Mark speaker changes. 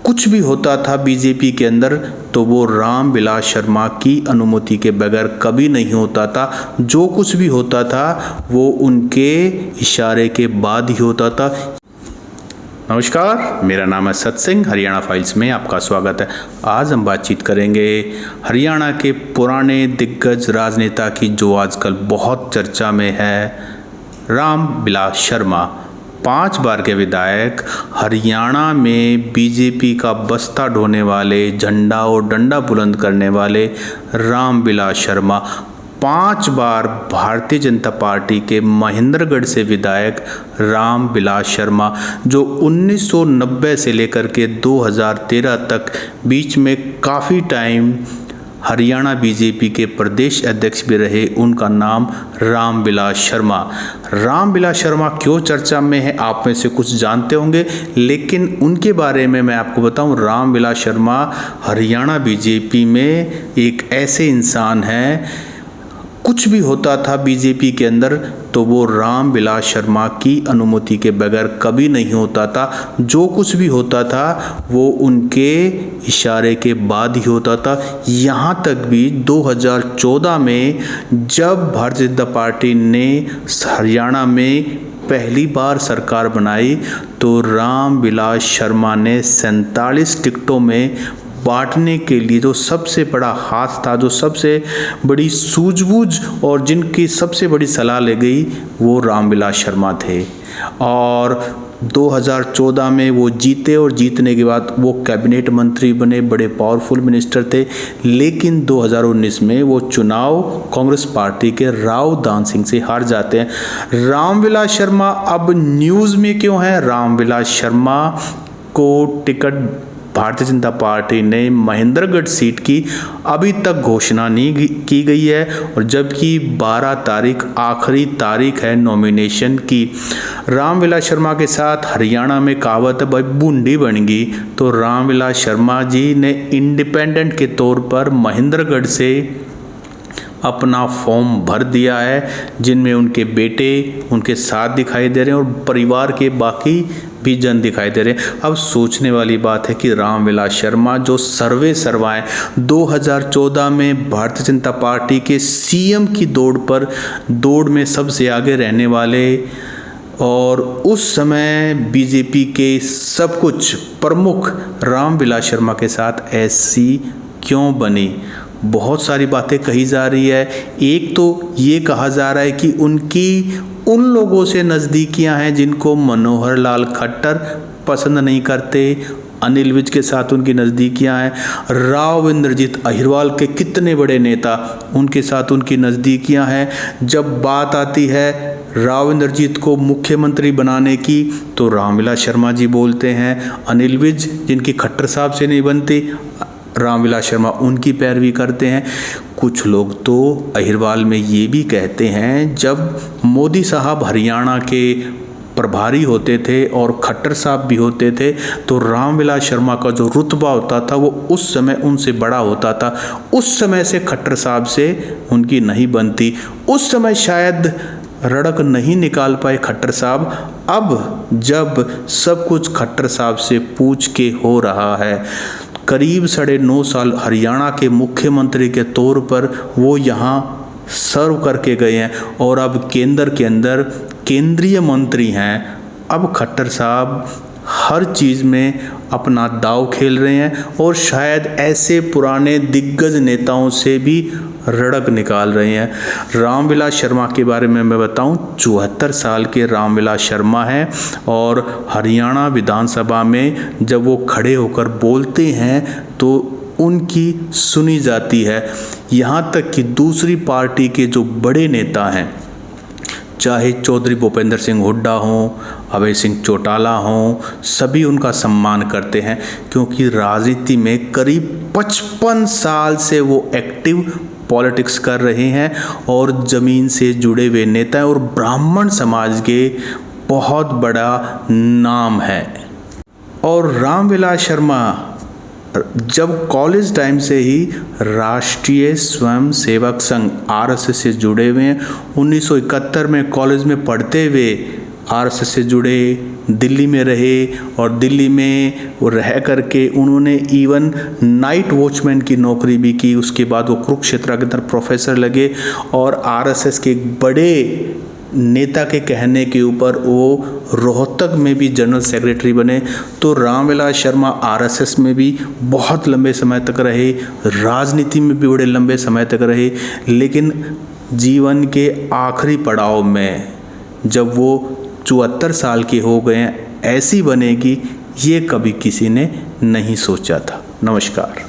Speaker 1: कुछ भी होता था बीजेपी के अंदर तो वो रामविलास शर्मा की अनुमति के बगैर कभी नहीं होता था। जो कुछ भी होता था वो उनके इशारे के बाद ही होता था। नमस्कार, मेरा नाम है सत्सिंह। हरियाणा फाइल्स में आपका स्वागत है। आज हम बातचीत करेंगे हरियाणा के पुराने दिग्गज राजनेता की जो आजकल बहुत चर्चा में है, रामविलास शर्मा। 5 बार के विधायक, हरियाणा में बीजेपी का बस्ता ढोने वाले, झंडा और डंडा बुलंद करने वाले रामविलास शर्मा। 5 बार भारतीय जनता पार्टी के महेंद्रगढ़ से विधायक रामविलास शर्मा, जो 1990 से लेकर के 2013 तक बीच में काफ़ी टाइम हरियाणा बीजेपी के प्रदेश अध्यक्ष भी रहे। उनका नाम रामविलास शर्मा। रामविलास शर्मा क्यों चर्चा में है, आप में से कुछ जानते होंगे, लेकिन उनके बारे में मैं आपको बताऊं। रामविलास शर्मा हरियाणा बीजेपी में एक ऐसे इंसान हैं, कुछ भी होता था बीजेपी के अंदर तो वो रामविलास शर्मा की अनुमति के बगैर कभी नहीं होता था। जो कुछ भी होता था वो उनके इशारे के बाद ही होता था। यहाँ तक भी 2014 में जब भारतीय जनता पार्टी ने हरियाणा में पहली बार सरकार बनाई तो रामविलास शर्मा ने 47 टिकटों में बांटने के लिए जो सबसे बड़ा हाथ था, जो सबसे बड़ी सूझबूझ और जिनकी सबसे बड़ी सलाह ले गई, वो रामविलास शर्मा थे। और 2014 में वो जीते और जीतने के बाद वो कैबिनेट मंत्री बने, बड़े पावरफुल मिनिस्टर थे। लेकिन 2019 में वो चुनाव कांग्रेस पार्टी के राव दान सिंह से हार जाते हैं। रामविलास शर्मा अब न्यूज़ में क्यों है? रामविलास शर्मा को टिकट भारतीय जनता पार्टी ने महेंद्रगढ़ सीट की अभी तक घोषणा नहीं की गई है, और जबकि 12 तारीख आखिरी तारीख है नॉमिनेशन की। रामविलास शर्मा के साथ हरियाणा में कहावत है, भाई बूंदी बन गई। तो रामविलास शर्मा जी ने इंडिपेंडेंट के तौर पर महेंद्रगढ़ से अपना फॉर्म भर दिया है, जिनमें उनके बेटे उनके साथ दिखाई दे रहे हैं और परिवार के बाकी भी जन दिखाई दे रहे हैं। अब सोचने वाली बात है कि रामविलास शर्मा जो सर्वे सर्वाएं 2014 में भारतीय जनता पार्टी के सीएम की दौड़ में सबसे आगे रहने वाले, और उस समय बीजेपी के सब कुछ प्रमुख रामविलास शर्मा के साथ ऐसी क्यों बनी? बहुत सारी बातें कही जा रही है। एक तो ये कहा जा रहा है कि उनकी उन लोगों से नज़दीकियां हैं जिनको मनोहर लाल खट्टर पसंद नहीं करते। अनिल विज के साथ उनकी नज़दीकियां हैं। राव इंद्रजीत अहिरवाल के कितने बड़े नेता, उनके साथ उनकी नज़दीकियां हैं। जब बात आती है राव इंद्रजीत को मुख्यमंत्री बनाने की तो रामविलास शर्मा जी बोलते हैं। अनिल विज जिनकी खट्टर साहब से नहीं बनती, रामविलास शर्मा उनकी पैरवी करते हैं। कुछ लोग तो अहिरवाल में ये भी कहते हैं, जब मोदी साहब हरियाणा के प्रभारी होते थे और खट्टर साहब भी होते थे, तो रामविलास शर्मा का जो रुतबा होता था वो उस समय उनसे बड़ा होता था। उस समय से खट्टर साहब से उनकी नहीं बनती। उस समय शायद रड़क नहीं निकाल पाए खट्टर साहब। अब जब सब कुछ खट्टर साहब से पूछ के हो रहा है, करीब 9.5 साल हरियाणा के मुख्यमंत्री के तौर पर वो यहाँ सर्व करके गए हैं और अब केंद्र के अंदर केंद्रीय मंत्री हैं। अब खट्टर साहब हर चीज़ में अपना दांव खेल रहे हैं और शायद ऐसे पुराने दिग्गज नेताओं से भी रड़क निकाल रहे हैं। रामविलास शर्मा के बारे में मैं बताऊं, 74 साल के रामविलास शर्मा हैं और हरियाणा विधानसभा में जब वो खड़े होकर बोलते हैं तो उनकी सुनी जाती है। यहाँ तक कि दूसरी पार्टी के जो बड़े नेता हैं, चाहे चौधरी भूपेंद्र सिंह हुड्डा हों, अभय सिंह चौटाला हों, सभी उनका सम्मान करते हैं, क्योंकि राजनीति में करीब 55 साल से वो एक्टिव पॉलिटिक्स कर रहे हैं और ज़मीन से जुड़े हुए नेता हैं और ब्राह्मण समाज के बहुत बड़ा नाम है। और रामविलास शर्मा जब कॉलेज टाइम से ही राष्ट्रीय स्वयं सेवक संघ आरएसएस से जुड़े हुए हैं। 1971 में कॉलेज में पढ़ते हुए आरएसएस से जुड़े, दिल्ली में रहे और दिल्ली में वो रह करके उन्होंने इवन नाइट वॉचमैन की नौकरी भी की। उसके बाद वो कुरुक्षेत्र के अंदर प्रोफेसर लगे और आरएसएस के एक बड़े नेता के कहने के ऊपर वो रोहतक में भी जनरल सेक्रेटरी बने। तो रामविलास शर्मा आरएसएस में भी बहुत लंबे समय तक रहे, राजनीति में भी बड़े लंबे समय तक रहे, लेकिन जीवन के आखिरी पड़ाव में जब वो 74 साल के हो गए ऐसी बनेगी ये कभी किसी ने नहीं सोचा था। नमस्कार।